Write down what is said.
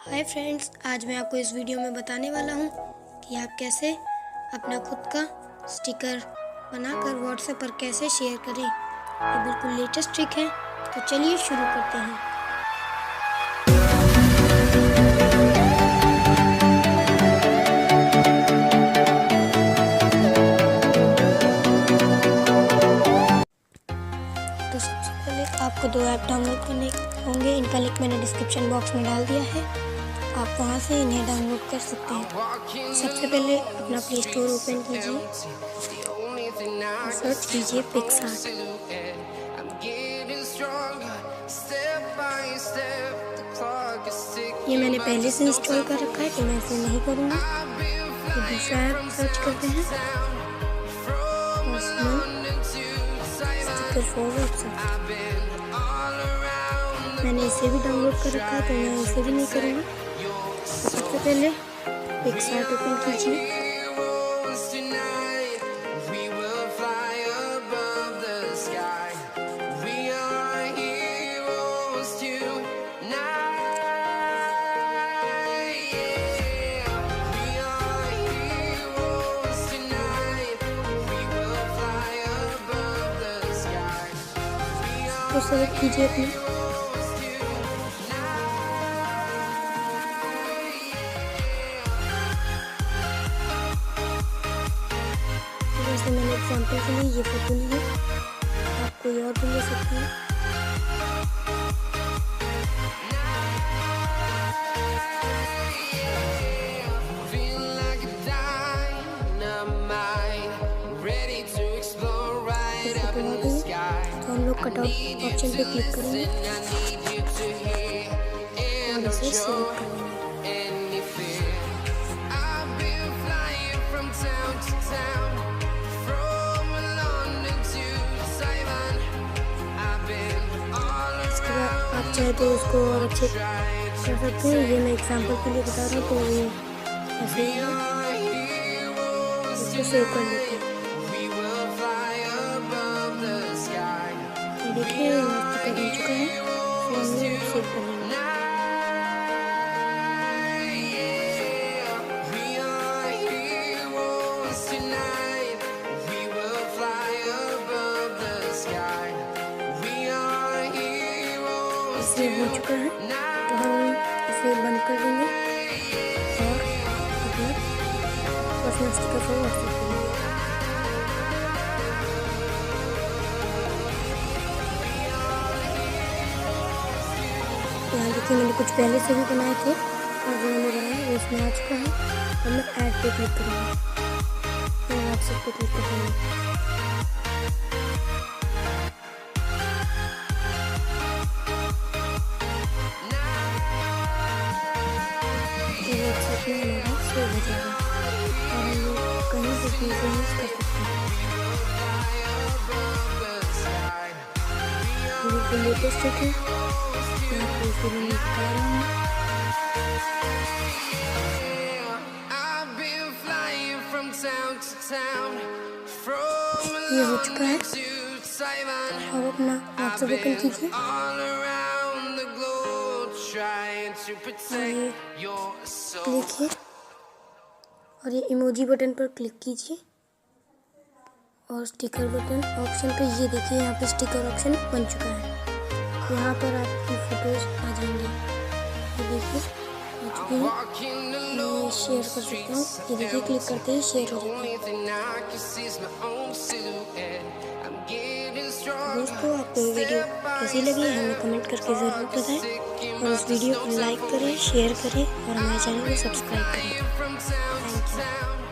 Hi friends, आज मैं आपको इस वीडियो में बताने वाला हूँ कि आप कैसे अपना खुद का स्टिकर बनाकर व्हाट्सएप पर कैसे शेयर करें। ये बिल्कुल लेटेस्ट ट्रिक है, तो चलिए शुरू करते हैं। तो सबसे पहले आपको दो ऐप डाउनलोड करने होंगे। इनका लिंक मैंने डिस्क्रिप्शन बॉक्स में डाल दिया है, आप वहां से इन्हें डाउनलोड कर सकते हैं। सबसे पहले अपना प्ले स्टोर ओपन कीजिए और सर्च कीजिए पिक्सआर्ट। ये मैंने पहले से इंस्टॉल कर रखा है, तो मैं इसे नहीं करूँगा। तो दूसरा ऐप सर्च करते हैं, स्टिकर फॉर व्हाट्सएप। मैंने इसे भी डाउनलोड कर रखा है, तो मैं इसे भी नहीं करूँगा। तो सबसे पहले पिक्सआर्ट ओपन कीजिए। तो सेलेक्ट कीजिए अपने। जैसे मैंने एग्जाम्पल के लिए ये फोटो ली है, आप कोई और भी ले सकते हैं। तो हम लोग कटआउट ऑप्शन पे क्लिक करेंगे और इसे सेलेक्ट करेंगे। इसके बाद आप चाहे तो उसको और अच्छे कर सकते हैं। ये मैं एग्जांपल के लिए बता रहा हूँ, तो ये ऐसे ही है। इसको सेव कर लेते हैं। देखिए स्टिकर बन चुका है, तो हम लोग सेव कर लेंगे। सेव हो चुका है, तो हम इसे बंद कर देंगे और अपना पर्सनल स्टिकर को व्हाट्सएप करेंगे। यहाँ देखिए मैंने कुछ पहले से भी बनाए थे और जो मैंने बनाया वो इसमें आ चुका है। हम लोग ऐड पे क्लिक करेंगे, तो व्हाट्सएप पे क्लिक करेंगे। व्हाट्सएप में हमारा सेव हो जाएगा और हम लोग कहीं से भी इसे यूज़ कर सकते हैं। बिल्कुल लेटेस्ट है, मैं आपको इस वीडियो में बता रहा हूँ। ये हो चुका है, अब अपना व्हाट्सएप ओपन कीजिए और ये क्लिक और ये इमोजी बटन पर क्लिक कीजिए और स्टिकर बटन ऑप्शन पे ये देखिए, यहाँ पे स्टिकर ऑप्शन बन चुका है। यहाँ पर आपकी फोटोज आ जाएंगे। ये देखिए आ चुकी है, मैं शेयर कर सकता हूँ। ये देखिए क्लिक करते ही शेयर हो जाता है। दोस्तों, आपको ये वीडियो कैसी लगी हमें कमेंट करके ज़रूर बताएं और इस वीडियो को लाइक करें, शेयर करें और हमारे चैनल को सब्सक्राइब करें। Thank you.